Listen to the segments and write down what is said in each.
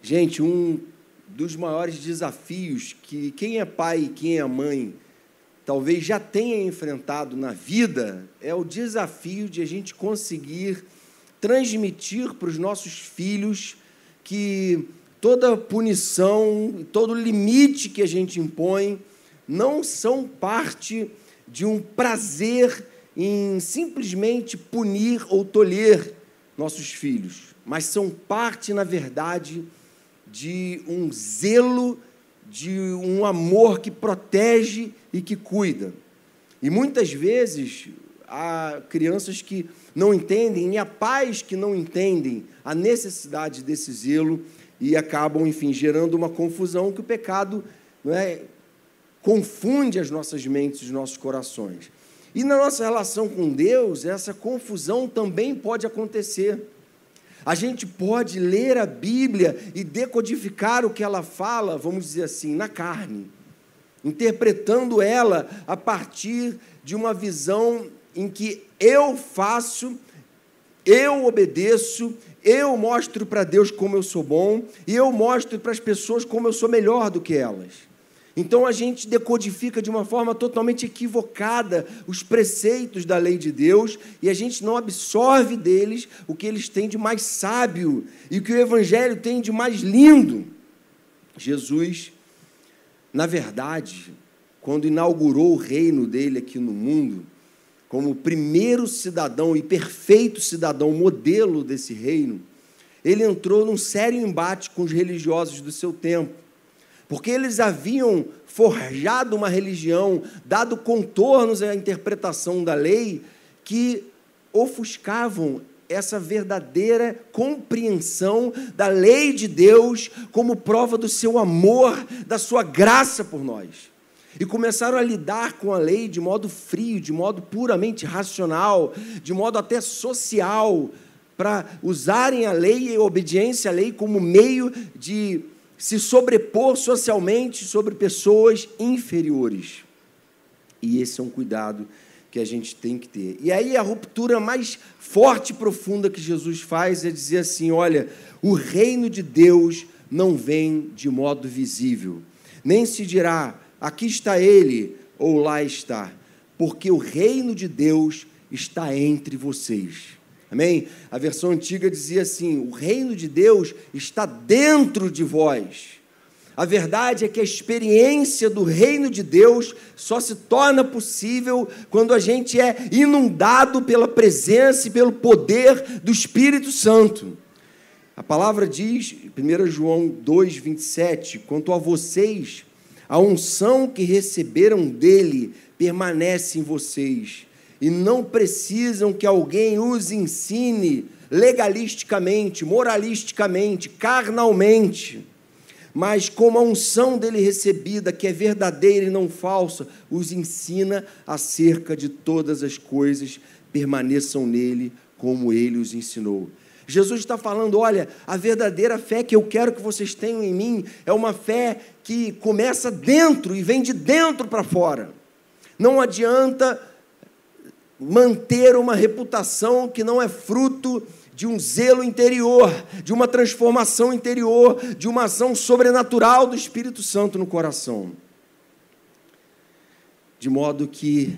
Gente, um dos maiores desafios que quem é pai e quem é mãe talvez já tenha enfrentado na vida é o desafio de a gente conseguir transmitir para os nossos filhos que toda punição, todo limite que a gente impõe não são parte de um prazer em simplesmente punir ou tolher nossos filhos, mas são parte, na verdade, de um zelo, de um amor que protege e que cuida. E muitas vezes há crianças que não entendem, e há pais que não entendem a necessidade desse zelo e acabam, enfim, gerando uma confusão que o pecado, não é, confunde as nossas mentes, os nossos corações. E na nossa relação com Deus, essa confusão também pode acontecer. A gente pode ler a Bíblia e decodificar o que ela fala, vamos dizer assim, na carne, interpretando ela a partir de uma visão em que eu faço, eu obedeço, eu mostro para Deus como eu sou bom e eu mostro para as pessoas como eu sou melhor do que elas. Então, a gente decodifica de uma forma totalmente equivocada os preceitos da lei de Deus e a gente não absorve deles o que eles têm de mais sábio e o que o Evangelho tem de mais lindo. Jesus, na verdade, quando inaugurou o reino dele aqui no mundo, como o primeiro cidadão e perfeito cidadão modelo desse reino, ele entrou num sério embate com os religiosos do seu tempo, porque eles haviam forjado uma religião, dado contornos à interpretação da lei, que ofuscavam essa verdadeira compreensão da lei de Deus como prova do seu amor, da sua graça por nós. E começaram a lidar com a lei de modo frio, de modo puramente racional, de modo até social, para usarem a lei e a obediência à lei como meio de se sobrepor socialmente sobre pessoas inferiores. E esse é um cuidado que a gente tem que ter. E aí a ruptura mais forte e profunda que Jesus faz é dizer assim, olha, o reino de Deus não vem de modo visível, nem se dirá, aqui está ele, ou lá está, porque o reino de Deus está entre vocês. Amém? A versão antiga dizia assim, o reino de Deus está dentro de vós. A verdade é que a experiência do reino de Deus só se torna possível quando a gente é inundado pela presença e pelo poder do Espírito Santo. A palavra diz, 1 João 2,27, quanto a vocês, a unção que receberam dele permanece em vocês, e não precisam que alguém os ensine legalisticamente, moralisticamente, carnalmente, mas como a unção dele recebida, que é verdadeira e não falsa, os ensina acerca de todas as coisas, permaneçam nele como ele os ensinou. Jesus está falando, olha, a verdadeira fé que eu quero que vocês tenham em mim é uma fé que começa dentro e vem de dentro para fora. Não adianta manter uma reputação que não é fruto de um zelo interior, de uma transformação interior, de uma ação sobrenatural do Espírito Santo no coração. De modo que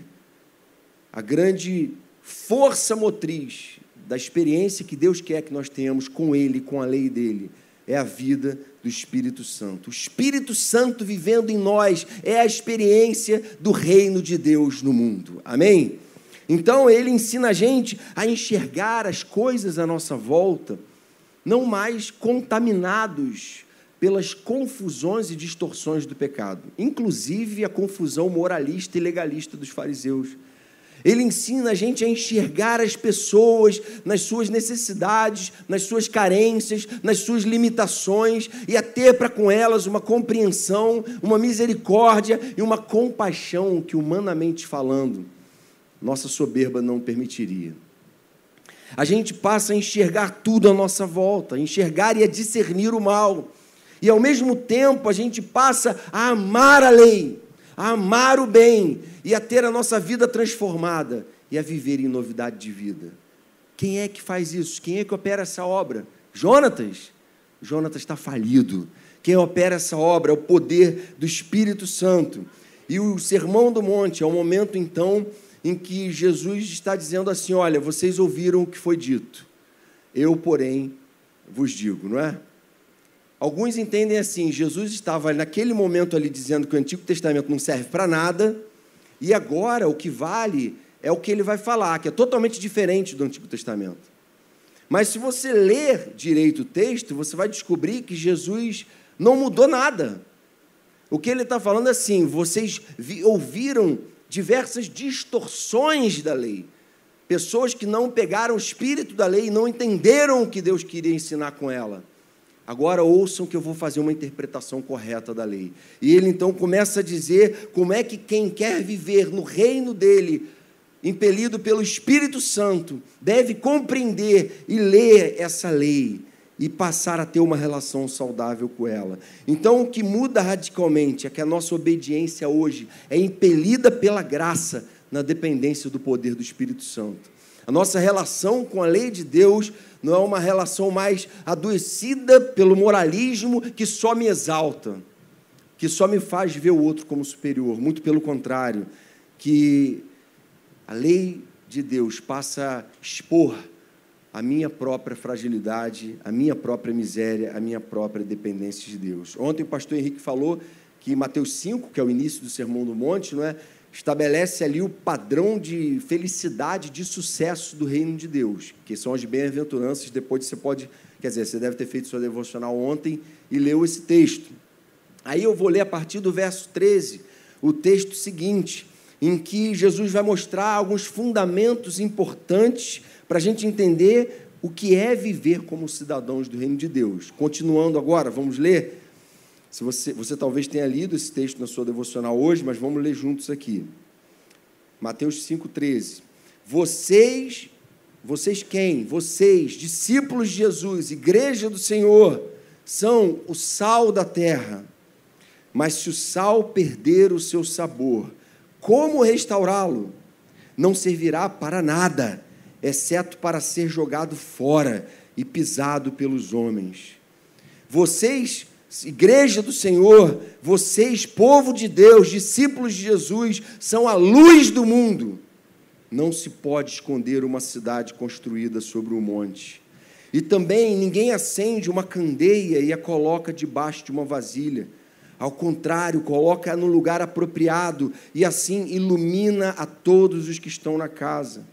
a grande força motriz da experiência que Deus quer que nós tenhamos com Ele, com a lei dEle, é a vida do Espírito Santo. O Espírito Santo vivendo em nós é a experiência do reino de Deus no mundo. Amém? Então, ele ensina a gente a enxergar as coisas à nossa volta, não mais contaminados pelas confusões e distorções do pecado, inclusive a confusão moralista e legalista dos fariseus. Ele ensina a gente a enxergar as pessoas nas suas necessidades, nas suas carências, nas suas limitações e a ter para com elas uma compreensão, uma misericórdia e uma compaixão que, humanamente falando, nossa soberba não permitiria. A gente passa a enxergar tudo à nossa volta, a enxergar e a discernir o mal. E, ao mesmo tempo, a gente passa a amar a lei, a amar o bem e a ter a nossa vida transformada e a viver em novidade de vida. Quem é que faz isso? Quem é que opera essa obra? Jonatas? Jonatas está falido. Quem opera essa obra é o poder do Espírito Santo. E o Sermão do Monte é o momento, então, em que Jesus está dizendo assim, olha, vocês ouviram o que foi dito, eu, porém, vos digo, não é? Alguns entendem assim, Jesus estava naquele momento ali dizendo que o Antigo Testamento não serve para nada, e agora o que vale é o que ele vai falar, que é totalmente diferente do Antigo Testamento. Mas se você ler direito o texto, você vai descobrir que Jesus não mudou nada. O que ele está falando é assim, vocês ouviram diversas distorções da lei, pessoas que não pegaram o espírito da lei e não entenderam o que Deus queria ensinar com ela. Agora ouçam que eu vou fazer uma interpretação correta da lei. E ele então começa a dizer como é que quem quer viver no reino dele, impelido pelo Espírito Santo, deve compreender e ler essa lei e passar a ter uma relação saudável com ela. Então, o que muda radicalmente é que a nossa obediência hoje é impelida pela graça na dependência do poder do Espírito Santo. A nossa relação com a lei de Deus não é uma relação mais adoecida pelo moralismo que só me exalta, que só me faz ver o outro como superior. Muito pelo contrário, que a lei de Deus passa a expor a minha própria fragilidade, a minha própria miséria, a minha própria dependência de Deus. Ontem o pastor Henrique falou que Mateus 5, que é o início do Sermão do Monte, não é? Estabelece ali o padrão de felicidade, de sucesso do reino de Deus, que são as bem-aventuranças. Depois você pode, você deve ter feito sua devocional ontem e leu esse texto. Aí eu vou ler a partir do verso 13, o texto seguinte, em que Jesus vai mostrar alguns fundamentos importantes para a gente entender o que é viver como cidadãos do reino de Deus. Continuando agora, vamos ler. Se você talvez tenha lido esse texto na sua devocional hoje, mas vamos ler juntos aqui. Mateus 5,13. Vocês quem? Vocês, discípulos de Jesus, igreja do Senhor, são o sal da terra. Mas se o sal perder o seu sabor, como restaurá-lo? Não servirá para nada, exceto para ser jogado fora e pisado pelos homens. Vocês, igreja do Senhor, vocês, povo de Deus, discípulos de Jesus, são a luz do mundo. Não se pode esconder uma cidade construída sobre um monte. E também ninguém acende uma candeia e a coloca debaixo de uma vasilha. Ao contrário, coloca no lugar apropriado e assim ilumina a todos os que estão na casa.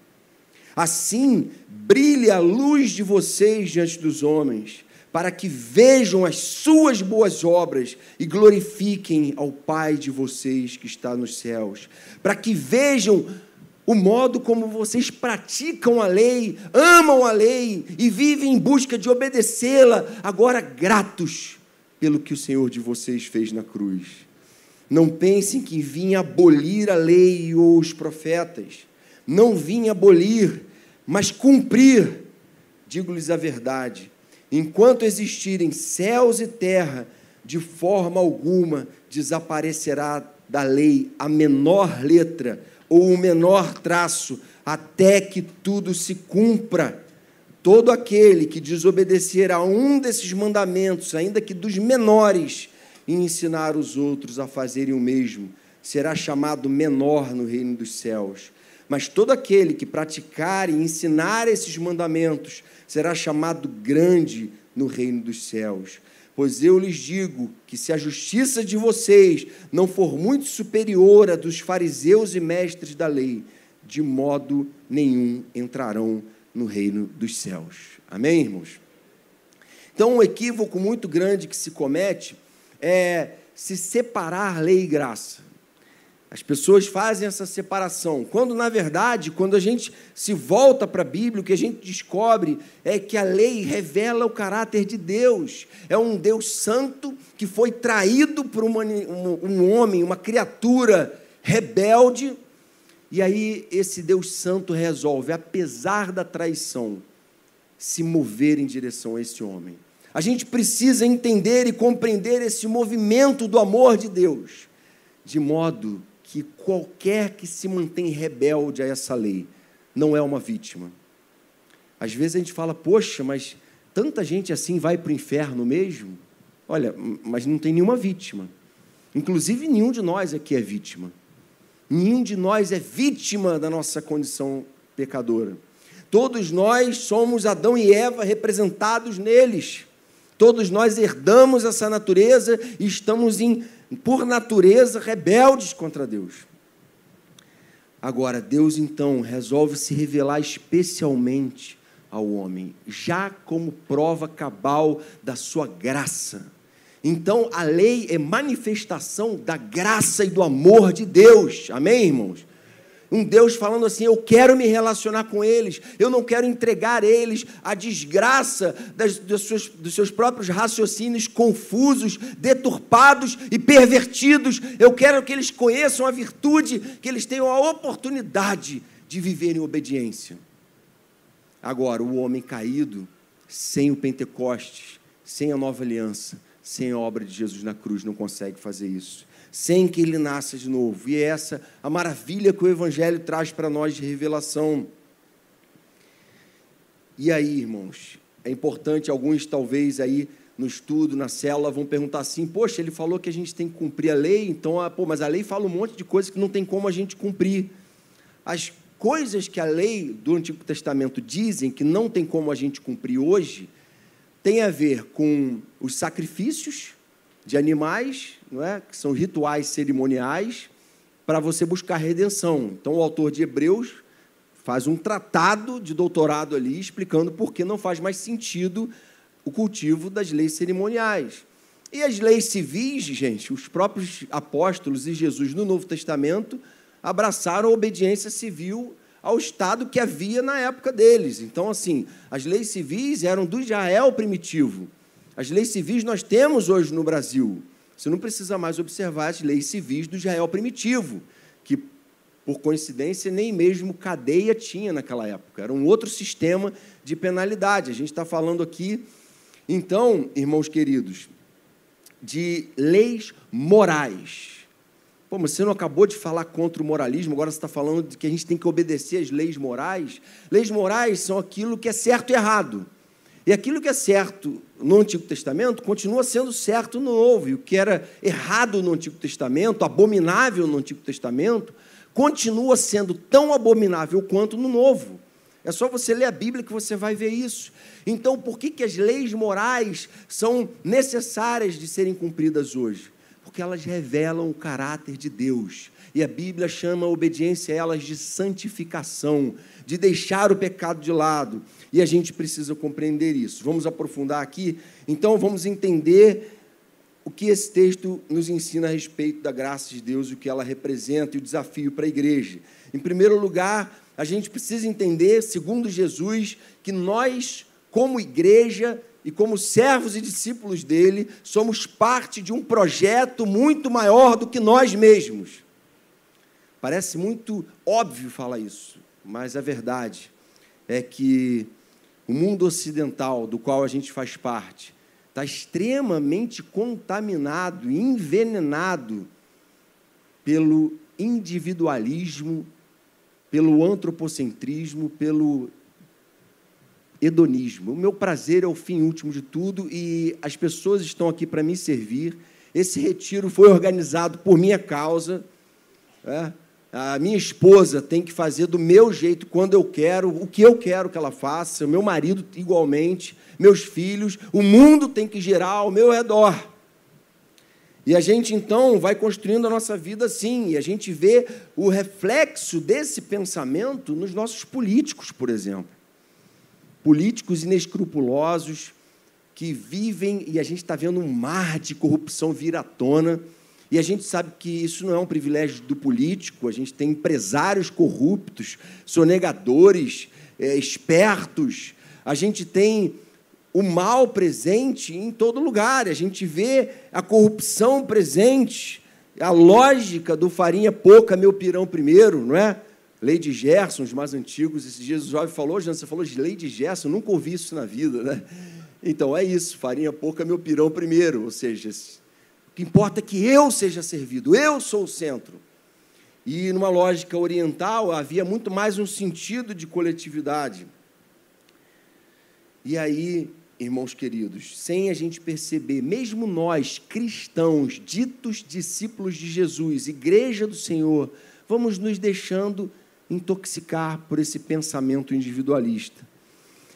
Assim, brilhe a luz de vocês diante dos homens, para que vejam as suas boas obras e glorifiquem ao Pai de vocês que está nos céus. Para que vejam o modo como vocês praticam a lei, amam a lei e vivem em busca de obedecê-la, agora gratos pelo que o Senhor de vocês fez na cruz. Não pensem que vim abolir a lei ou os profetas. Não vim abolir, mas cumprir. Digo-lhes a verdade. Enquanto existirem céus e terra, de forma alguma desaparecerá da lei a menor letra ou o menor traço, até que tudo se cumpra. Todo aquele que desobedecer a um desses mandamentos, ainda que dos menores, e ensinar os outros a fazerem o mesmo, será chamado menor no reino dos céus. Mas todo aquele que praticar e ensinar esses mandamentos será chamado grande no reino dos céus. Pois eu lhes digo que se a justiça de vocês não for muito superior à dos fariseus e mestres da lei, de modo nenhum entrarão no reino dos céus. Amém, irmãos? Então, um equívoco muito grande que se comete é se separar lei e graça. As pessoas fazem essa separação, quando, na verdade, quando a gente se volta para a Bíblia, o que a gente descobre é que a lei revela o caráter de Deus. É um Deus santo que foi traído por um homem, uma criatura rebelde, e aí esse Deus santo resolve, apesar da traição, se mover em direção a esse homem. A gente precisa entender e compreender esse movimento do amor de Deus, de modo que qualquer que se mantém rebelde a essa lei não é uma vítima. Às vezes a gente fala, poxa, mas tanta gente assim vai para o inferno mesmo? Olha, mas não tem nenhuma vítima. Inclusive, nenhum de nós aqui é vítima. Nenhum de nós é vítima da nossa condição pecadora. Todos nós somos Adão e Eva representados neles. Todos nós herdamos essa natureza e estamos, por natureza, rebeldes contra Deus. Agora, Deus, então, resolve se revelar especialmente ao homem, já como prova cabal da sua graça. Então, a lei é manifestação da graça e do amor de Deus. Amém, irmãos? Um Deus falando assim, eu quero me relacionar com eles, eu não quero entregar eles à desgraça dos seus próprios raciocínios confusos, deturpados e pervertidos. Eu quero que eles conheçam a virtude, que eles tenham a oportunidade de viver em obediência. Agora, o homem caído, sem o Pentecostes, sem a nova aliança, sem a obra de Jesus na cruz, não consegue fazer isso. Sem que ele nasça de novo. E é essa a maravilha que o Evangelho traz para nós de revelação. E aí, irmãos, é importante, alguns talvez aí no estudo, na célula, vão perguntar assim, poxa, ele falou que a gente tem que cumprir a lei, então, mas a lei fala um monte de coisa que não tem como a gente cumprir. As coisas que a lei do Antigo Testamento dizem que não tem como a gente cumprir hoje, tem a ver com os sacrifícios de animais, não é? Que são rituais cerimoniais, para você buscar redenção. Então, o autor de Hebreus faz um tratado de doutorado ali, explicando por que não faz mais sentido o cultivo das leis cerimoniais. E as leis civis, gente, os próprios apóstolos e Jesus no Novo Testamento abraçaram a obediência civil ao Estado que havia na época deles. Então, assim, as leis civis eram do Israel primitivo. As leis civis nós temos hoje no Brasil. Você não precisa mais observar as leis civis do Israel primitivo, que, por coincidência, nem mesmo cadeia tinha naquela época. Era um outro sistema de penalidade. A gente está falando aqui, então, irmãos queridos, de leis morais. Pô, mas você não acabou de falar contra o moralismo, agora você está falando de que a gente tem que obedecer às leis morais? Leis morais são aquilo que é certo e errado. E aquilo que é certo no Antigo Testamento continua sendo certo no Novo. E o que era errado no Antigo Testamento, abominável no Antigo Testamento, continua sendo tão abominável quanto no Novo. É só você ler a Bíblia que você vai ver isso. Então, por que as leis morais são necessárias de serem cumpridas hoje? Porque elas revelam o caráter de Deus. E a Bíblia chama a obediência a elas de santificação, de deixar o pecado de lado. E a gente precisa compreender isso. Vamos aprofundar aqui? Então, vamos entender o que esse texto nos ensina a respeito da graça de Deus, o que ela representa e o desafio para a igreja. Em primeiro lugar, a gente precisa entender, segundo Jesus, que nós, como igreja e como servos e discípulos dele, somos parte de um projeto muito maior do que nós mesmos. Parece muito óbvio falar isso, mas a verdade é que o mundo ocidental, do qual a gente faz parte, está extremamente contaminado e envenenado pelo individualismo, pelo antropocentrismo, pelo hedonismo. O meu prazer é o fim último de tudo e as pessoas estão aqui para me servir. Esse retiro foi organizado por minha causa. A minha esposa tem que fazer do meu jeito, quando eu quero, o que eu quero que ela faça, o meu marido igualmente, meus filhos, o mundo tem que girar ao meu redor. E a gente, então, vai construindo a nossa vida assim, e a gente vê o reflexo desse pensamento nos nossos políticos, por exemplo. Políticos inescrupulosos que vivem, e a gente está vendo um mar de corrupção vir à tona, e a gente sabe que isso não é um privilégio do político, a gente tem empresários corruptos, sonegadores, espertos, a gente tem o mal presente em todo lugar, a gente vê a corrupção presente, a lógica do farinha pouca, meu pirão primeiro, não é? Lei de Gerson, os mais antigos, esses dias o jovem falou, Jean, você falou de lei de Gerson, nunca ouvi isso na vida, né? Então, é isso, farinha pouca, meu pirão primeiro, ou seja, o que importa é que eu seja servido, eu sou o centro. E, numa lógica oriental, havia muito mais um sentido de coletividade. E aí, irmãos queridos, sem a gente perceber, mesmo nós, cristãos, ditos discípulos de Jesus, igreja do Senhor, vamos nos deixando intoxicar por esse pensamento individualista.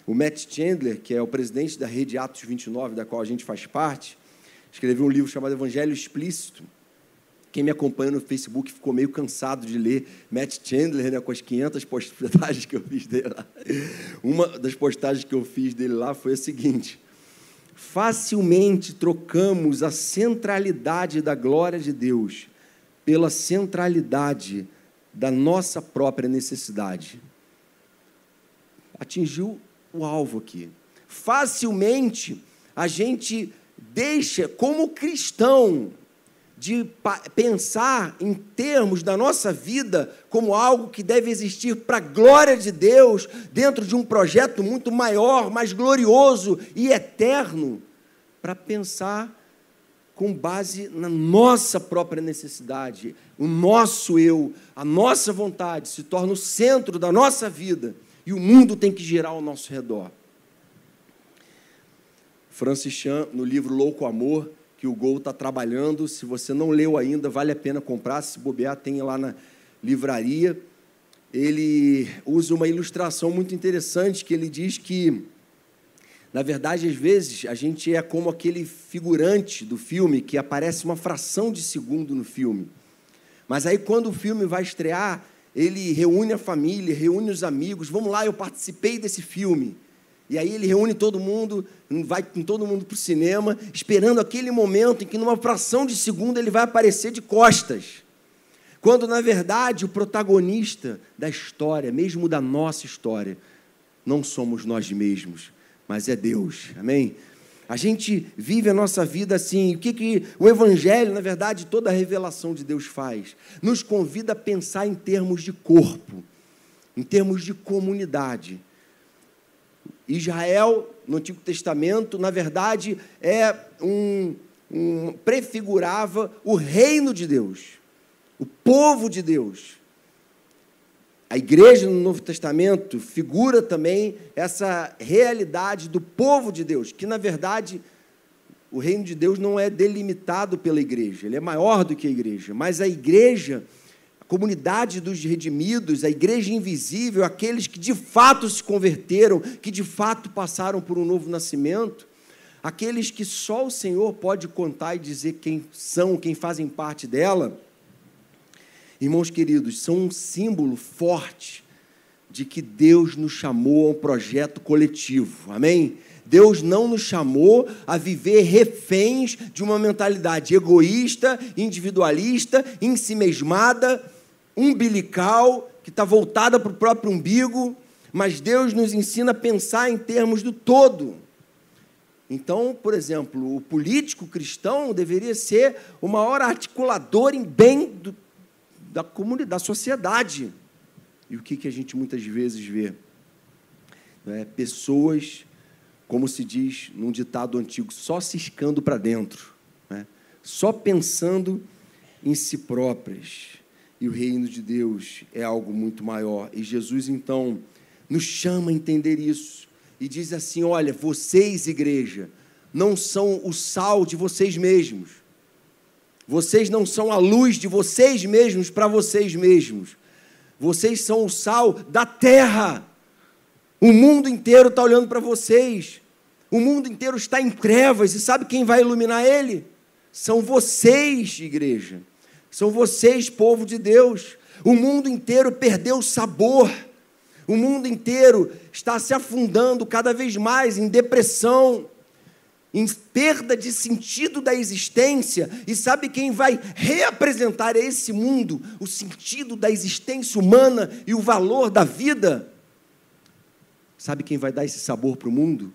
O Matt Chandler, que é o presidente da rede Atos 29, da qual a gente faz parte, escreveu um livro chamado Evangelho Explícito. Quem me acompanha no Facebook ficou meio cansado de ler Matt Chandler, né, com as 500 postagens que eu fiz dele lá. Uma das postagens que eu fiz dele lá foi a seguinte: facilmente trocamos a centralidade da glória de Deus pela centralidade da nossa própria necessidade. Atingiu o alvo aqui. Facilmente a gente deixa, como cristão, de pensar em termos da nossa vida como algo que deve existir para a glória de Deus, dentro de um projeto muito maior, mais glorioso e eterno, para pensar com base na nossa própria necessidade. O nosso eu, a nossa vontade se torna o centro da nossa vida e o mundo tem que girar ao nosso redor. Francis Chan, no livro Louco Amor, que o Gol está trabalhando, se você não leu ainda, vale a pena comprar, se bobear, tem lá na livraria. Ele usa uma ilustração muito interessante, que ele diz que, na verdade, às vezes, a gente é como aquele figurante do filme, que aparece uma fração de segundo no filme. Mas aí, quando o filme vai estrear, ele reúne a família, reúne os amigos, vamos lá, eu participei desse filme. E aí ele reúne todo mundo, vai com todo mundo para o cinema, esperando aquele momento em que, numa fração de segundo, ele vai aparecer de costas. Quando, na verdade, o protagonista da história, mesmo da nossa história, não somos nós mesmos, mas é Deus. Amém? A gente vive a nossa vida assim. O que o Evangelho, na verdade, toda a revelação de Deus faz? Nos convida a pensar em termos de corpo, em termos de comunidade. Israel, no Antigo Testamento, na verdade, prefigurava o reino de Deus, o povo de Deus. A igreja no Novo Testamento figura também essa realidade do povo de Deus, que, na verdade, o reino de Deus não é delimitado pela igreja, ele é maior do que a igreja, mas a igreja, a comunidade dos redimidos, a igreja invisível, aqueles que de fato se converteram, que de fato passaram por um novo nascimento, aqueles que só o Senhor pode contar e dizer quem são, quem fazem parte dela. Irmãos queridos, são um símbolo forte de que Deus nos chamou a um projeto coletivo, amém? Deus não nos chamou a viver reféns de uma mentalidade egoísta, individualista, ensimesmada, umbilical, que está voltada para o próprio umbigo, mas Deus nos ensina a pensar em termos do todo. Então, por exemplo, o político cristão deveria ser o maior articulador em bem da comunidade, da sociedade. E o que a gente muitas vezes vê? Pessoas, como se diz num ditado antigo, só ciscando para dentro, só pensando em si próprias. E o reino de Deus é algo muito maior. E Jesus, então, nos chama a entender isso. E diz assim: olha, vocês, igreja, não são o sal de vocês mesmos. Vocês não são a luz de vocês mesmos para vocês mesmos. Vocês são o sal da terra. O mundo inteiro está olhando para vocês. O mundo inteiro está em trevas. E sabe quem vai iluminar ele? São vocês, igreja. São vocês, povo de Deus. O mundo inteiro perdeu o sabor. O mundo inteiro está se afundando cada vez mais em depressão, em perda de sentido da existência. E sabe quem vai reapresentar a esse mundo o sentido da existência humana e o valor da vida? Sabe quem vai dar esse sabor para o mundo?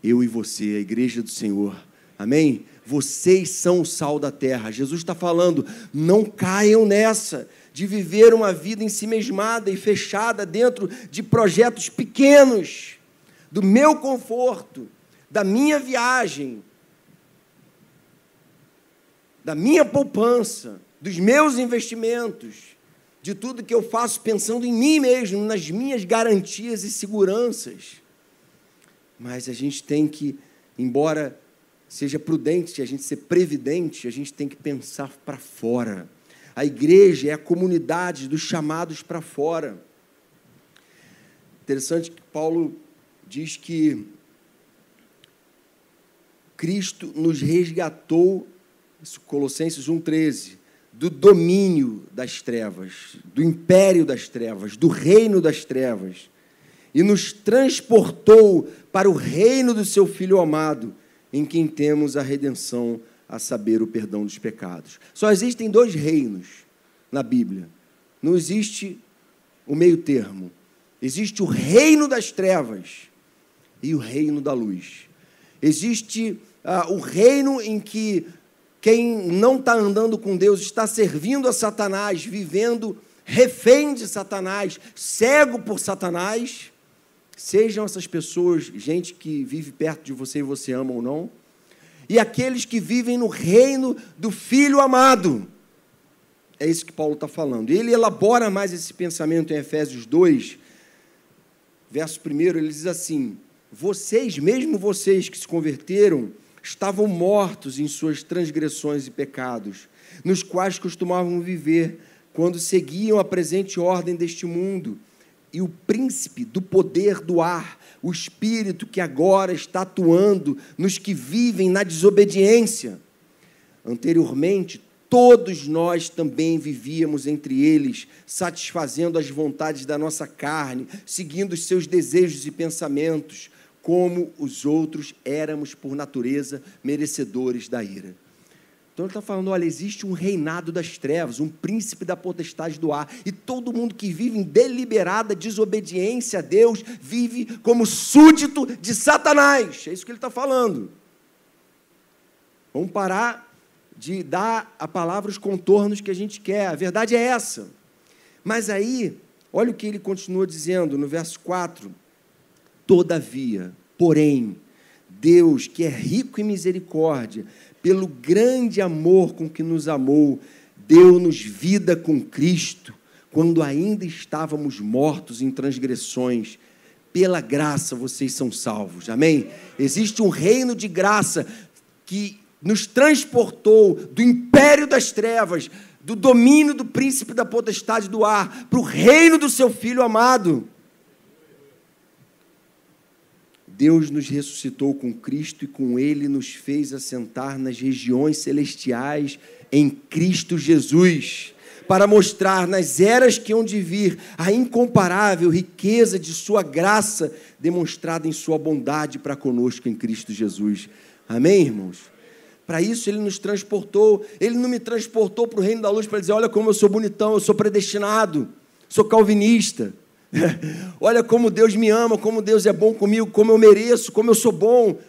Eu e você, a igreja do Senhor. Amém? Vocês são o sal da terra. Jesus está falando, não caiam nessa de viver uma vida ensimesmada e fechada dentro de projetos pequenos, do meu conforto, da minha viagem, da minha poupança, dos meus investimentos, de tudo que eu faço pensando em mim mesmo, nas minhas garantias e seguranças. Mas a gente tem que, embora seja prudente a gente ser previdente, a gente tem que pensar para fora. A igreja é a comunidade dos chamados para fora. Interessante que Paulo diz que Cristo nos resgatou, Colossenses 1,13, do domínio das trevas, do império das trevas, do reino das trevas, e nos transportou para o reino do seu Filho amado, em quem temos a redenção, a saber, o perdão dos pecados. Só existem 2 reinos na Bíblia. Não existe o meio termo. Existe o reino das trevas e o reino da luz. Existe o reino em que quem não está andando com Deus está servindo a Satanás, vivendo refém de Satanás, cego por Satanás. Sejam essas pessoas, gente que vive perto de você e você ama ou não, e aqueles que vivem no reino do Filho amado. É isso que Paulo está falando. E ele elabora mais esse pensamento em Efésios 2, verso 1, ele diz assim: vocês, mesmo vocês que se converteram, estavam mortos em suas transgressões e pecados, nos quais costumavam viver, quando seguiam a presente ordem deste mundo, e o príncipe do poder do ar, o espírito que agora está atuando nos que vivem na desobediência. Anteriormente, todos nós também vivíamos entre eles, satisfazendo as vontades da nossa carne, seguindo os seus desejos e pensamentos, como os outros éramos, por natureza, merecedores da ira. Então ele está falando, olha, existe um reinado das trevas, um príncipe da potestade do ar, e todo mundo que vive em deliberada desobediência a Deus, vive como súdito de Satanás. É isso que ele está falando. Vamos parar de dar a palavra os contornos que a gente quer. A verdade é essa. Mas aí, olha o que ele continua dizendo no verso 4. Todavia, porém, Deus, que é rico em misericórdia, pelo grande amor com que nos amou, deu-nos vida com Cristo, quando ainda estávamos mortos em transgressões. Pela graça vocês são salvos. Amém? Existe um reino de graça que nos transportou do império das trevas, do domínio do príncipe da potestade do ar, para o reino do seu Filho amado. Deus nos ressuscitou com Cristo e com Ele nos fez assentar nas regiões celestiais em Cristo Jesus, para mostrar nas eras que hão de vir a incomparável riqueza de sua graça, demonstrada em sua bondade para conosco em Cristo Jesus. Amém, irmãos? Para isso Ele nos transportou. Ele não me transportou para o reino da luz para dizer, olha como eu sou bonitão, eu sou predestinado, sou calvinista. Olha como Deus me ama, como Deus é bom comigo, como eu mereço, como eu sou bom.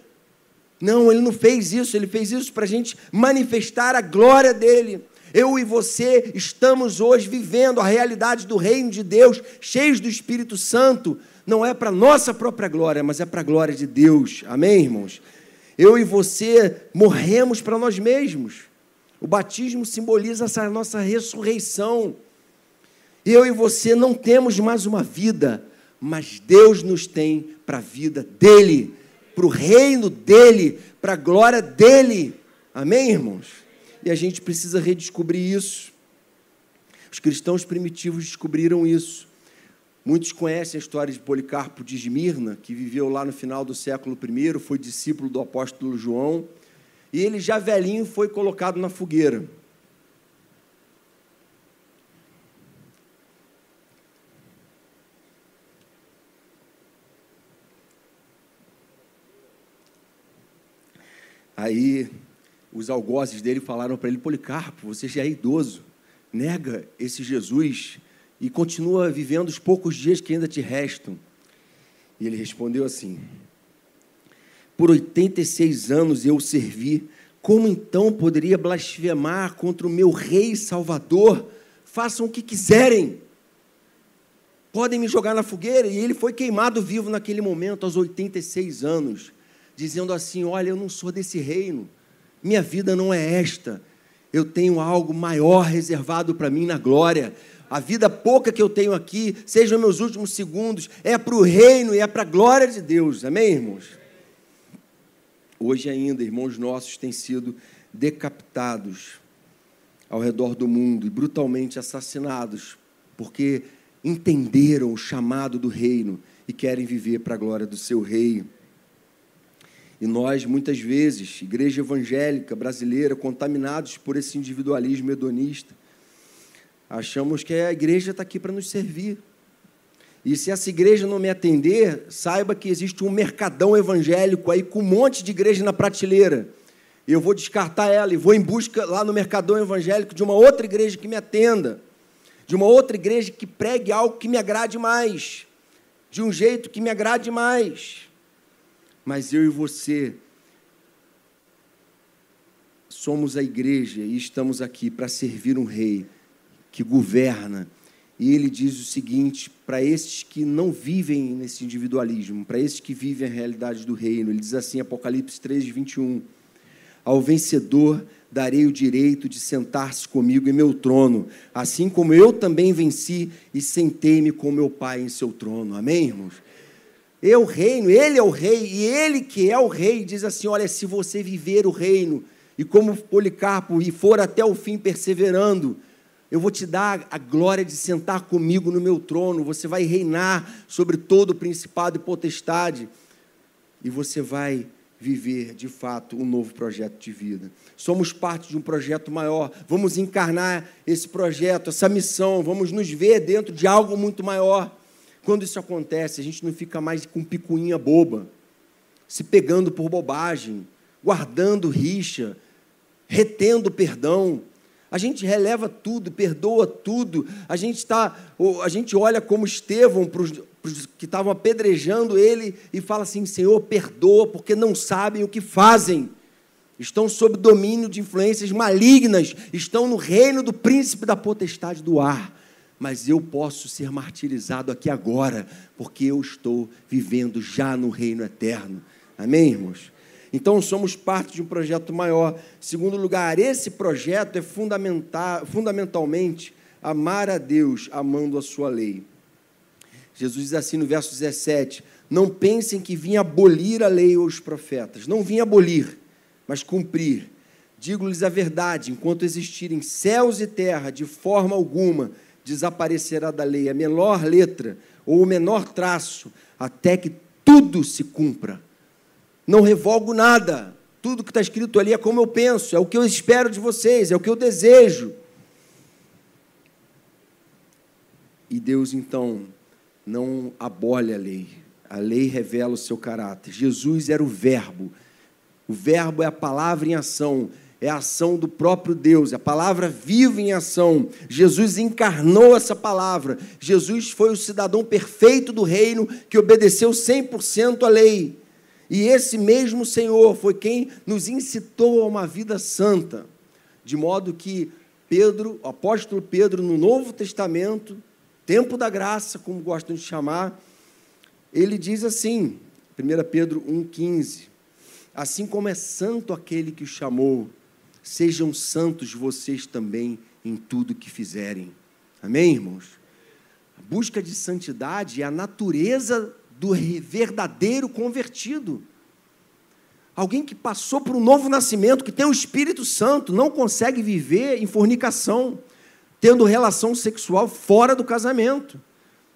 Não, Ele não fez isso. Ele fez isso para a gente manifestar a glória dEle. Eu e você estamos hoje vivendo a realidade do reino de Deus, cheios do Espírito Santo. Não é para a nossa própria glória, mas é para a glória de Deus. Amém, irmãos? Eu e você morremos para nós mesmos. O batismo simboliza essa nossa ressurreição. Eu e você não temos mais uma vida, mas Deus nos tem para a vida dEle, para o reino dEle, para a glória dEle. Amém, irmãos? E a gente precisa redescobrir isso. Os cristãos primitivos descobriram isso. Muitos conhecem a história de Policarpo de Esmirna, que viveu lá no final do século I, foi discípulo do apóstolo João, e ele já velhinho foi colocado na fogueira. Aí, os algozes dele falaram para ele, Policarpo, você já é idoso, nega esse Jesus e continua vivendo os poucos dias que ainda te restam. E ele respondeu assim, por 86 anos eu o servi, como então poderia blasfemar contra o meu rei Salvador? Façam o que quiserem, podem me jogar na fogueira. E ele foi queimado vivo naquele momento, aos 86 anos, dizendo assim, olha, eu não sou desse reino, minha vida não é esta, eu tenho algo maior reservado para mim na glória. A vida pouca que eu tenho aqui, sejam meus últimos segundos, é para o reino e é para a glória de Deus. Amém, irmãos? Hoje ainda, irmãos nossos têm sido decapitados ao redor do mundo e brutalmente assassinados, porque entenderam o chamado do reino e querem viver para a glória do seu rei. E nós, muitas vezes, igreja evangélica brasileira, contaminados por esse individualismo hedonista, achamos que a igreja está aqui para nos servir. E se essa igreja não me atender, saiba que existe um mercadão evangélico aí com um monte de igreja na prateleira. Eu vou descartar ela e vou em busca lá no mercadão evangélico de uma outra igreja que me atenda, de uma outra igreja que pregue algo que me agrade mais, de um jeito que me agrade mais. Mas eu e você somos a igreja e estamos aqui para servir um rei que governa. E ele diz o seguinte, para esses que não vivem nesse individualismo, para esses que vivem a realidade do reino, ele diz assim, Apocalipse 3:21, ao vencedor darei o direito de sentar-se comigo em meu trono, assim como eu também venci e sentei-me com meu Pai em seu trono. Amém, irmãos? Eu reino, ele é o rei, e ele que é o rei, diz assim, olha, se você viver o reino, e como Policarpo, e for até o fim perseverando, eu vou te dar a glória de sentar comigo no meu trono, você vai reinar sobre todo o principado e potestade, e você vai viver, de fato, um novo projeto de vida. Somos parte de um projeto maior, vamos encarnar esse projeto, essa missão, vamos nos ver dentro de algo muito maior. Quando isso acontece, a gente não fica mais com picuinha boba, se pegando por bobagem, guardando rixa, retendo perdão. A gente releva tudo, perdoa tudo. A gente olha como Estevão para os que estavam apedrejando ele e fala assim, Senhor, perdoa, porque não sabem o que fazem. Estão sob domínio de influências malignas, estão no reino do príncipe da potestade do ar. Mas eu posso ser martirizado aqui agora, porque eu estou vivendo já no reino eterno. Amém, irmãos? Então, somos parte de um projeto maior. Segundo lugar, esse projeto é fundamentalmente amar a Deus, amando a sua lei. Jesus diz assim no verso 17, não pensem que vim abolir a lei ou os profetas. Não vim abolir, mas cumprir. Digo-lhes a verdade, enquanto existirem céus e terra, de forma alguma desaparecerá da lei a menor letra ou o menor traço, até que tudo se cumpra. Não revogo nada, tudo que está escrito ali é como eu penso, é o que eu espero de vocês, é o que eu desejo. E Deus, então, não abole a lei revela o seu caráter. Jesus era o verbo é a palavra em ação, é a ação do próprio Deus, a palavra viva em ação. Jesus encarnou essa palavra. Jesus foi o cidadão perfeito do reino que obedeceu 100% à lei. E esse mesmo Senhor foi quem nos incitou a uma vida santa, de modo que Pedro, o apóstolo Pedro, no Novo Testamento, tempo da graça, como gostam de chamar, ele diz assim, 1 Pedro 1,15, assim como é santo aquele que o chamou, sejam santos vocês também em tudo que fizerem. Amém, irmãos? A busca de santidade é a natureza do verdadeiro convertido. Alguém que passou por um novo nascimento, que tem o Espírito Santo, não consegue viver em fornicação, tendo relação sexual fora do casamento.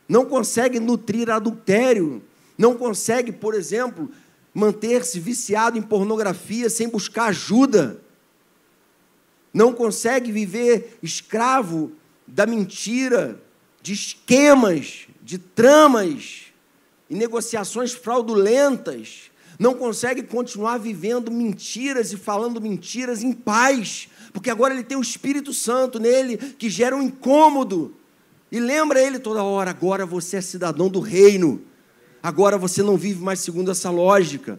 Não consegue nutrir adultério. Não consegue, por exemplo, manter-se viciado em pornografia sem buscar ajuda. Não consegue viver escravo da mentira, de esquemas, de tramas e negociações fraudulentas. Não consegue continuar vivendo mentiras e falando mentiras em paz, porque agora ele tem o Espírito Santo nele, que gera um incômodo, e lembra ele toda hora, agora você é cidadão do reino, agora você não vive mais segundo essa lógica,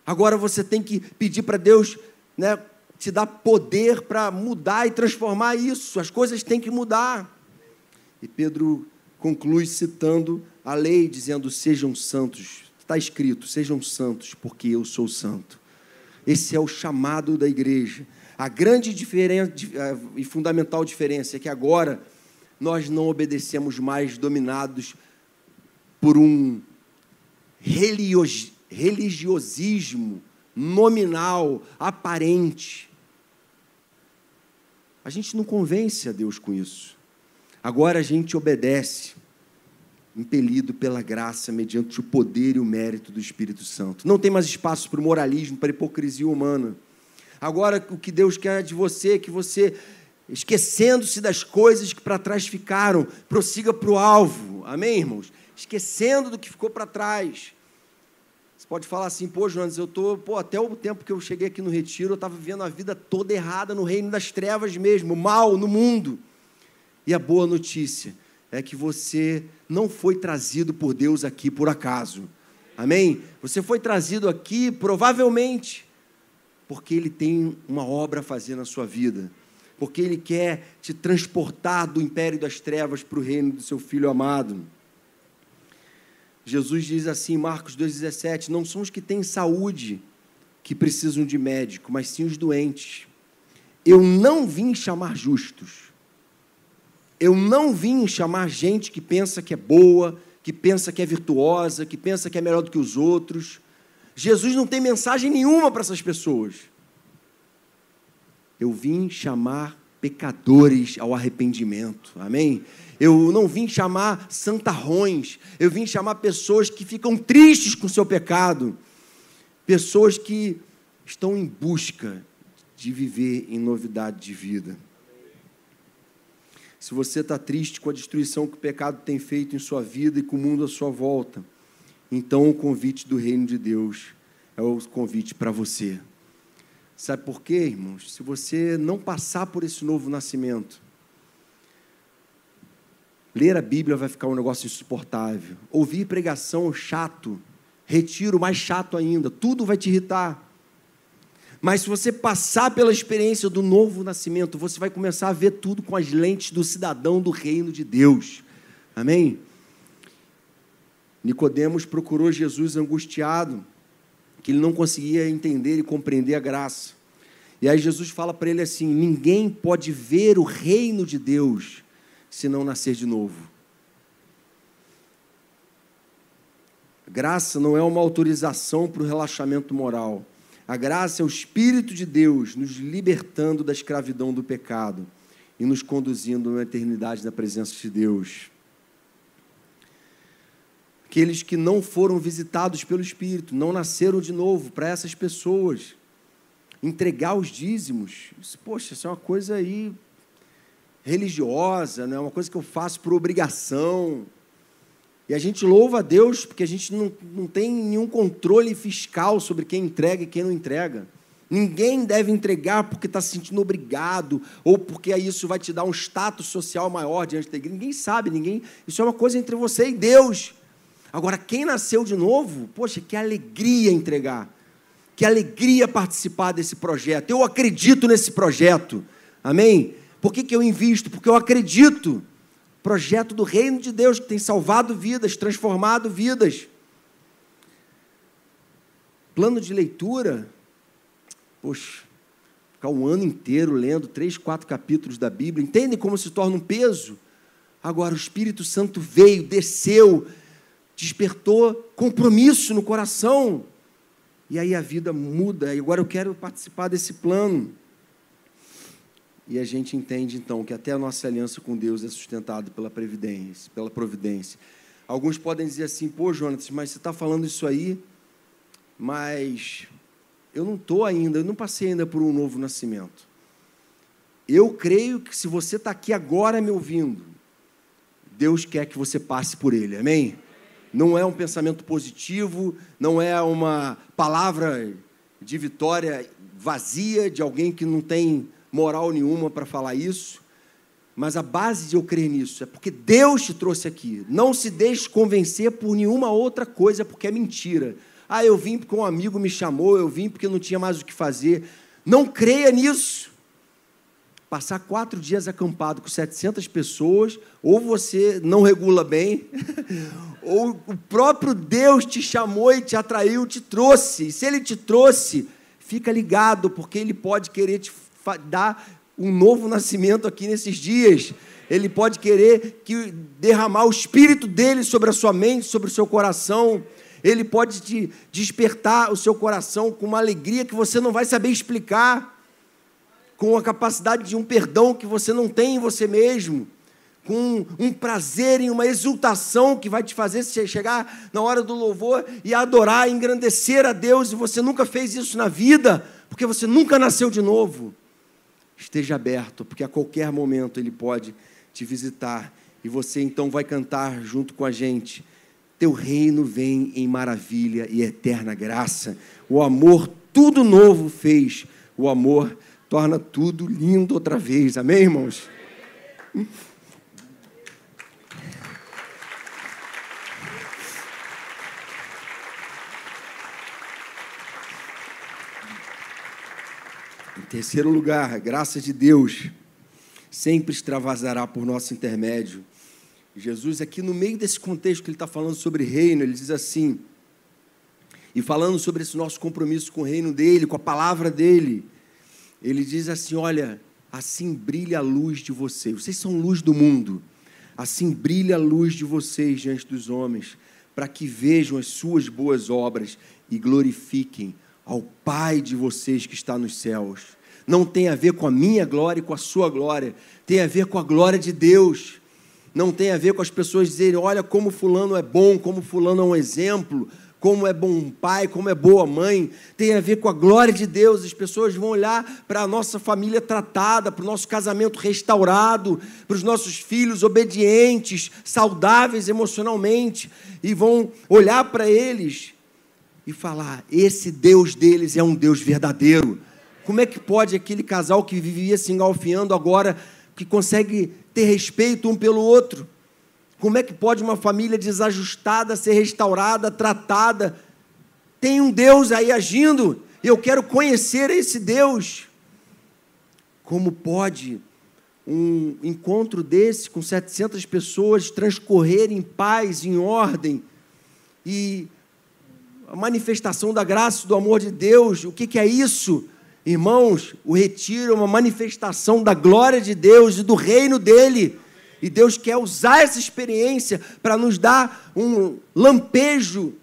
agora você tem que pedir para Deus, né, te dar poder para mudar e transformar isso, as coisas têm que mudar. E Pedro conclui citando a lei, dizendo, sejam santos, está escrito, sejam santos, porque eu sou santo. Esse é o chamado da igreja. A grande diferença e fundamental diferença é que agora nós não obedecemos mais dominados por um religiosismo nominal, aparente. A gente não convence a Deus com isso. Agora a gente obedece, impelido pela graça, mediante o poder e o mérito do Espírito Santo. Não tem mais espaço para o moralismo, para a hipocrisia humana. Agora o que Deus quer de você é que você, esquecendo-se das coisas que para trás ficaram, prossiga para o alvo. Amém, irmãos? Esquecendo do que ficou para trás. Você pode falar assim, Jonas, eu estou, até o tempo que eu cheguei aqui no retiro, eu estava vivendo a vida toda errada no reino das trevas mesmo, mal no mundo. E a boa notícia é que você não foi trazido por Deus aqui por acaso. Amém? Você foi trazido aqui, provavelmente, porque Ele tem uma obra a fazer na sua vida. Porque Ele quer te transportar do império das trevas para o reino do seu Filho amado. Jesus diz assim, Marcos 2,17, não são os que têm saúde que precisam de médico, mas sim os doentes. Eu não vim chamar justos. Eu não vim chamar gente que pensa que é boa, que pensa que é virtuosa, que pensa que é melhor do que os outros. Jesus não tem mensagem nenhuma para essas pessoas. Eu vim chamar pecadores ao arrependimento, amém? Eu não vim chamar santarrões, eu vim chamar pessoas que ficam tristes com o seu pecado, pessoas que estão em busca de viver em novidade de vida. Se você está triste com a destruição que o pecado tem feito em sua vida e com o mundo à sua volta, então o convite do reino de Deus é o convite para você. Sabe por quê, irmãos? Se você não passar por esse novo nascimento, ler a Bíblia vai ficar um negócio insuportável. Ouvir pregação chato, retiro mais chato ainda, tudo vai te irritar. Mas se você passar pela experiência do novo nascimento, você vai começar a ver tudo com as lentes do cidadão do reino de Deus. Amém? Nicodemos procurou Jesus angustiado, que ele não conseguia entender e compreender a graça. E aí Jesus fala para ele assim, ninguém pode ver o reino de Deus se não nascer de novo. Graça não é uma autorização para o relaxamento moral. A graça é o Espírito de Deus nos libertando da escravidão do pecado e nos conduzindo na eternidade na presença de Deus. Aqueles que não foram visitados pelo Espírito, não nasceram de novo, para essas pessoas, entregar os dízimos, isso é uma coisa aí religiosa, não é uma coisa que eu faço por obrigação. E a gente louva a Deus porque a gente não tem nenhum controle fiscal sobre quem entrega e quem não entrega. Ninguém deve entregar porque está se sentindo obrigado ou porque isso vai te dar um status social maior diante da igreja. Ninguém sabe, isso é uma coisa entre você e Deus. Agora, quem nasceu de novo, que alegria entregar, que alegria participar desse projeto. Eu acredito nesse projeto, amém? Por que eu invisto? Porque eu acredito. Projeto do reino de Deus, que tem salvado vidas, transformado vidas. Plano de leitura, ficar um ano inteiro lendo 3, 4 capítulos da Bíblia, entendem como se torna um peso? Agora, o Espírito Santo veio, desceu, despertou compromisso no coração, e aí a vida muda, e agora eu quero participar desse plano. E a gente entende, então, que até a nossa aliança com Deus é sustentada pela providência. Alguns podem dizer assim, Jonas, mas você está falando isso aí, mas eu não passei ainda por um novo nascimento. Eu creio que se você está aqui agora me ouvindo, Deus quer que você passe por ele, amém? Não é um pensamento positivo, não é uma palavra de vitória vazia de alguém que não tem moral nenhuma para falar isso, mas a base de eu crer nisso é porque Deus te trouxe aqui. Não se deixe convencer por nenhuma outra coisa, porque é mentira. Eu vim porque um amigo me chamou, eu vim porque não tinha mais o que fazer. Não creia nisso. Passar 4 dias acampado com 700 pessoas, ou você não regula bem, ou o próprio Deus te chamou e te atraiu, te trouxe. E se Ele te trouxe, fica ligado, porque Ele pode querer te dar um novo nascimento aqui nesses dias. Ele pode querer derramar o Espírito dele sobre a sua mente, sobre o seu coração. Ele pode te despertar o seu coração com uma alegria que você não vai saber explicar, com a capacidade de um perdão que você não tem em você mesmo, com um prazer e uma exultação que vai te fazer chegar na hora do louvor e adorar, engrandecer a Deus, e você nunca fez isso na vida, porque você nunca nasceu de novo. Esteja aberto, porque a qualquer momento Ele pode te visitar, e você então vai cantar junto com a gente: teu reino vem em maravilha e eterna graça, o amor tudo novo fez, o amor torna tudo lindo outra vez, amém, irmãos? Em terceiro lugar, a graça de Deus sempre extravasará por nosso intermédio. Jesus, aqui no meio desse contexto que ele está falando sobre reino, ele diz assim, e falando sobre esse nosso compromisso com o reino dele, com a palavra dele, ele diz assim: olha, assim brilha a luz de vocês são luz do mundo, assim brilha a luz de vocês diante dos homens, para que vejam as suas boas obras e glorifiquem ao Pai de vocês que está nos céus. Não tem a ver com a minha glória e com a sua glória, tem a ver com a glória de Deus. Não tem a ver com as pessoas dizerem: olha como fulano é bom, como fulano é um exemplo, como é bom pai, como é boa mãe. Tem a ver com a glória de Deus. As pessoas vão olhar para a nossa família tratada, para o nosso casamento restaurado, para os nossos filhos obedientes, saudáveis emocionalmente, e vão olhar para eles e falar: esse Deus deles é um Deus verdadeiro. Como é que pode aquele casal que vivia se engalfinhando agora, que consegue ter respeito um pelo outro? Como é que pode uma família desajustada ser restaurada, tratada? Tem um Deus aí agindo, e eu quero conhecer esse Deus. Como pode um encontro desse, com 700 pessoas, transcorrer em paz, em ordem, e a manifestação da graça e do amor de Deus? O que é isso? Irmãos, o retiro é uma manifestação da glória de Deus e do reino dele. E Deus quer usar essa experiência para nos dar um lampejo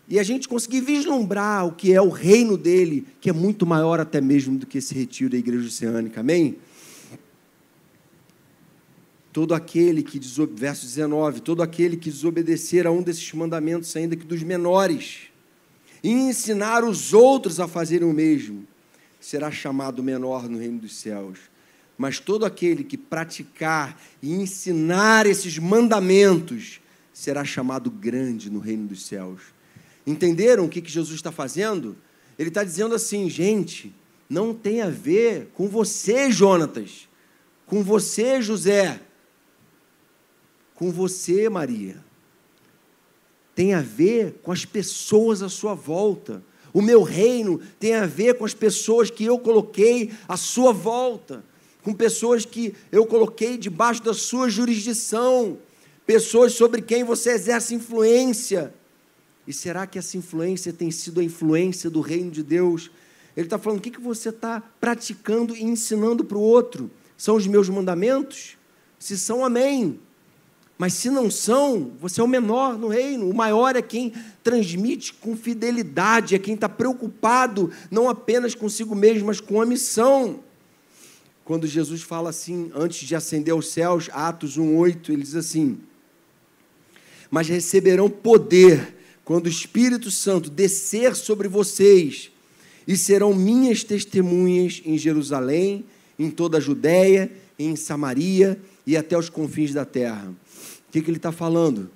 e a gente conseguir vislumbrar o que é o reino dele, que é muito maior até mesmo do que esse retiro da Igreja Oceânica. Amém? Todo aquele que, verso 19, todo aquele que desobedecer a um desses mandamentos, ainda que dos menores, e ensinar os outros a fazerem o mesmo, será chamado menor no reino dos céus. Mas todo aquele que praticar e ensinar esses mandamentos será chamado grande no reino dos céus. Entenderam o que Jesus está fazendo? Ele está dizendo assim: gente, não tem a ver com você, Jonatas, com você, José, com você, Maria. Tem a ver com as pessoas à sua volta. O meu reino tem a ver com as pessoas que eu coloquei à sua volta, com pessoas que eu coloquei debaixo da sua jurisdição, pessoas sobre quem você exerce influência. E será que essa influência tem sido a influência do reino de Deus? Ele está falando: o que você está praticando e ensinando para o outro? São os meus mandamentos? Se são, amém. Mas se não são, você é o menor no reino. O maior é quem transmite com fidelidade, é quem está preocupado não apenas consigo mesmo, mas com a missão. Quando Jesus fala assim, antes de ascender aos céus, Atos 1:8, ele diz assim: mas receberão poder quando o Espírito Santo descer sobre vocês, e serão minhas testemunhas em Jerusalém, em toda a Judéia, em Samaria e até os confins da terra. O que ele está falando?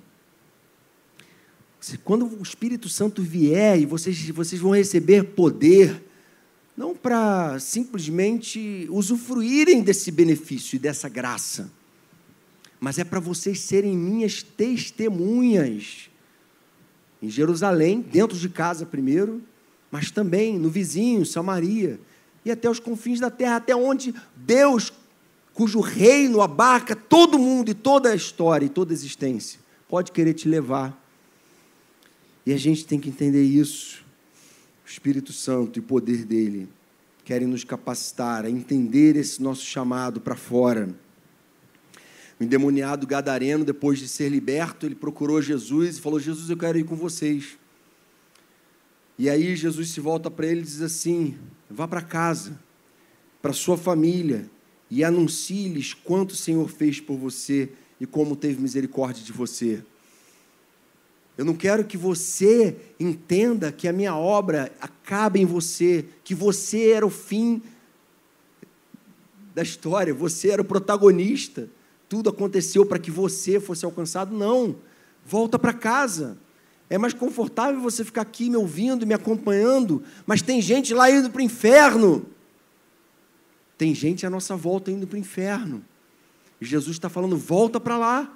Quando o Espírito Santo vier e vocês vão receber poder, não para simplesmente usufruírem desse benefício e dessa graça, mas é para vocês serem minhas testemunhas em Jerusalém, dentro de casa primeiro, mas também no vizinho, Samaria, e até os confins da terra, até onde Deus, cujo reino abarca todo mundo e toda a história e toda a existência, pode querer te levar. E a gente tem que entender isso. O Espírito Santo e o poder dele querem nos capacitar a entender esse nosso chamado para fora. O endemoniado gadareno, depois de ser liberto, ele procurou Jesus e falou: Jesus, eu quero ir com vocês. E aí Jesus se volta para ele e diz assim: vá para casa, para sua família, e anuncie-lhes quanto o Senhor fez por você e como teve misericórdia de você. Eu não quero que você entenda que a minha obra acabe em você, que você era o fim da história, você era o protagonista, tudo aconteceu para que você fosse alcançado. Não, volta para casa. É mais confortável você ficar aqui me ouvindo, me acompanhando, mas tem gente lá indo para o inferno. Tem gente à nossa volta indo para o inferno. E Jesus está falando: volta para lá.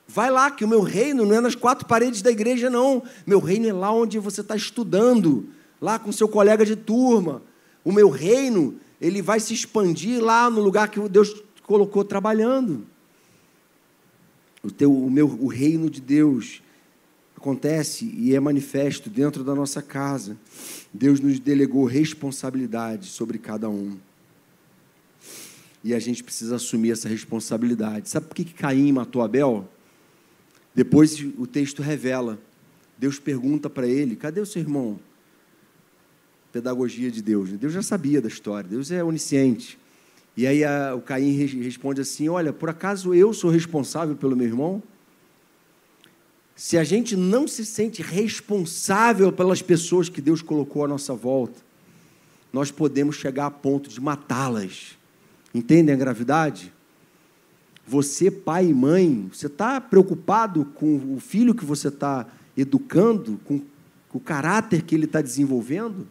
Vai lá, que o meu reino não é nas quatro paredes da igreja, não. Meu reino é lá onde você está estudando, lá com seu colega de turma. O meu reino, ele vai se expandir lá no lugar que Deus colocou trabalhando. O reino de Deus acontece e é manifesto dentro da nossa casa. Deus nos delegou responsabilidade sobre cada um. E a gente precisa assumir essa responsabilidade. Sabe por que Caim matou Abel? Depois o texto revela. Deus pergunta para ele: cadê o seu irmão? Pedagogia de Deus. Deus já sabia da história. Deus é onisciente. E aí o Caim responde assim: olha, por acaso eu sou responsável pelo meu irmão? Se a gente não se sente responsável pelas pessoas que Deus colocou à nossa volta, nós podemos chegar a ponto de matá-las. Entendem a gravidade? Você, pai e mãe, você está preocupado com o filho que você está educando, com o caráter que ele está desenvolvendo?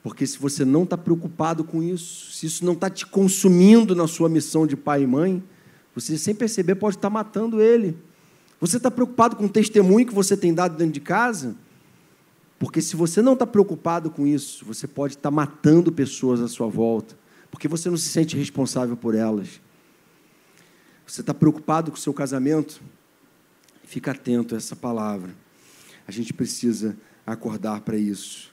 Porque se você não está preocupado com isso, se isso não está te consumindo na sua missão de pai e mãe, você, sem perceber, pode estar matando ele. Você está preocupado com o testemunho que você tem dado dentro de casa? Porque se você não está preocupado com isso, você pode estar matando pessoas à sua volta, porque você não se sente responsável por elas. Você está preocupado com o seu casamento? Fica atento a essa palavra. A gente precisa acordar para isso,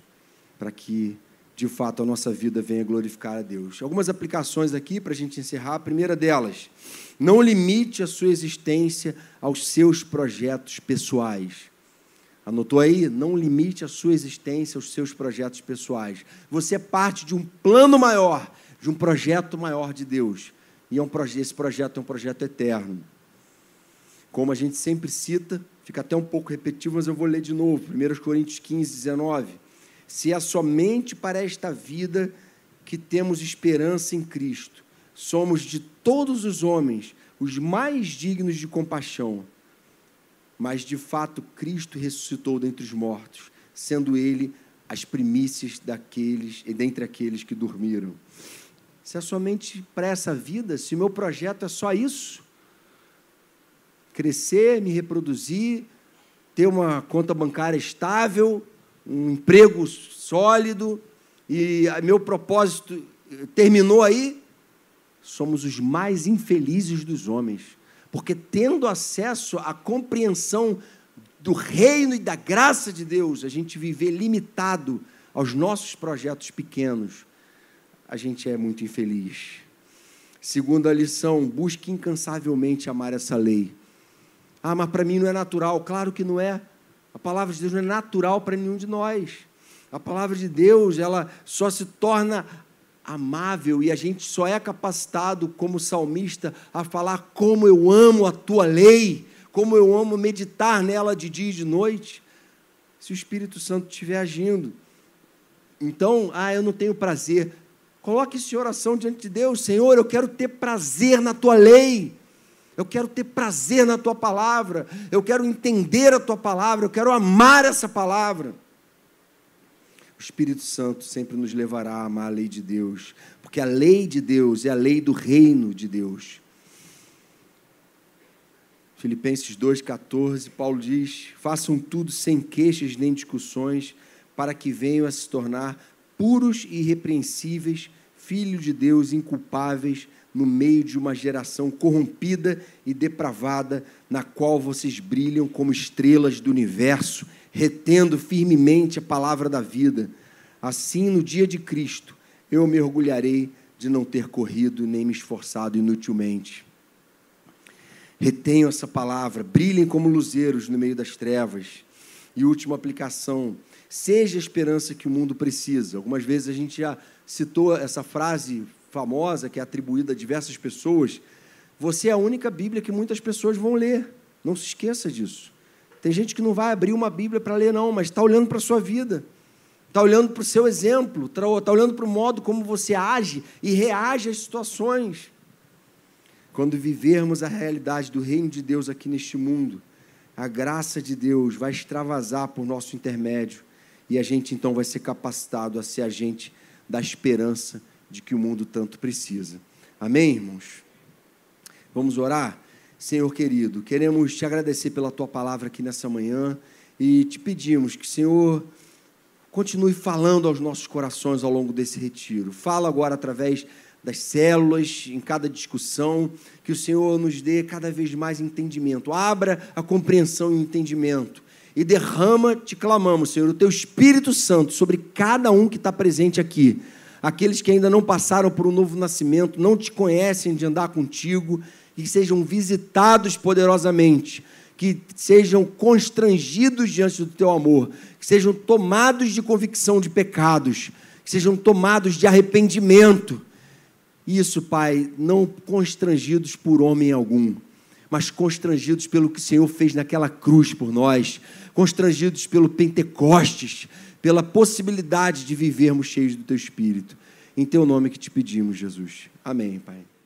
para que, de fato, a nossa vida venha glorificar a Deus. Algumas aplicações aqui para a gente encerrar. A primeira delas: não limite a sua existência aos seus projetos pessoais. Anotou aí? Não limite a sua existência aos seus projetos pessoais. Você é parte de um plano maior, de um projeto maior de Deus. E esse projeto é um projeto eterno. Como a gente sempre cita, fica até um pouco repetitivo, mas eu vou ler de novo. 1 Coríntios 15, 19. Se é somente para esta vida que temos esperança em Cristo, somos de todos os homens os mais dignos de compaixão. Mas, de fato, Cristo ressuscitou dentre os mortos, sendo Ele as primícias dentre aqueles que dormiram. Se é somente para essa vida, se o meu projeto é só isso, crescer, me reproduzir, ter uma conta bancária estável, um emprego sólido, e meu propósito terminou aí, somos os mais infelizes dos homens, porque tendo acesso à compreensão do reino e da graça de Deus, a gente viver limitado aos nossos projetos pequenos, a gente é muito infeliz. Segunda lição: busque incansavelmente amar essa lei. Ah, mas para mim não é natural. Claro que não é. A palavra de Deus não é natural para nenhum de nós. A palavra de Deus, ela só se torna amável e a gente só é capacitado, como salmista, a falar: como eu amo a tua lei, como eu amo meditar nela de dia e de noite, se o Espírito Santo estiver agindo. Então, eu não tenho prazer. Coloque isso em oração diante de Deus: Senhor, eu quero ter prazer na tua lei, eu quero ter prazer na tua palavra, eu quero entender a tua palavra, eu quero amar essa palavra. O Espírito Santo sempre nos levará a amar a lei de Deus, porque a lei de Deus é a lei do reino de Deus. Filipenses 2,14, Paulo diz: façam tudo sem queixas nem discussões, para que venham a se tornar puros e irrepreensíveis, filhos de Deus inculpáveis, no meio de uma geração corrompida e depravada, na qual vocês brilham como estrelas do universo, retendo firmemente a palavra da vida. Assim, no dia de Cristo, eu me orgulharei de não ter corrido nem me esforçado inutilmente. Retenham essa palavra, brilhem como luzeiros no meio das trevas. E última aplicação: seja a esperança que o mundo precisa. Algumas vezes a gente já citou essa frase famosa, que é atribuída a diversas pessoas. Você é a única Bíblia que muitas pessoas vão ler. Não se esqueça disso. Tem gente que não vai abrir uma Bíblia para ler, não, mas está olhando para a sua vida, está olhando para o seu exemplo, está olhando para o modo como você age e reage às situações. Quando vivermos a realidade do reino de Deus aqui neste mundo, a graça de Deus vai extravasar por nosso intermédio e a gente então vai ser capacitado a ser agente da esperança de que o mundo tanto precisa. Amém, irmãos? Vamos orar? Senhor querido, queremos te agradecer pela tua palavra aqui nessa manhã e te pedimos que, Senhor, continue falando aos nossos corações ao longo desse retiro. Fala agora através das células, em cada discussão, que o Senhor nos dê cada vez mais entendimento. Abra a compreensão e o entendimento e derrama, te clamamos, Senhor, o teu Espírito Santo sobre cada um que está presente aqui. Aqueles que ainda não passaram por um novo nascimento, não te conhecem de andar contigo, que sejam visitados poderosamente, que sejam constrangidos diante do teu amor, que sejam tomados de convicção de pecados, que sejam tomados de arrependimento. Isso, Pai, não constrangidos por homem algum, mas constrangidos pelo que o Senhor fez naquela cruz por nós, constrangidos pelo Pentecostes, pela possibilidade de vivermos cheios do teu Espírito. Em teu nome que te pedimos, Jesus. Amém, Pai.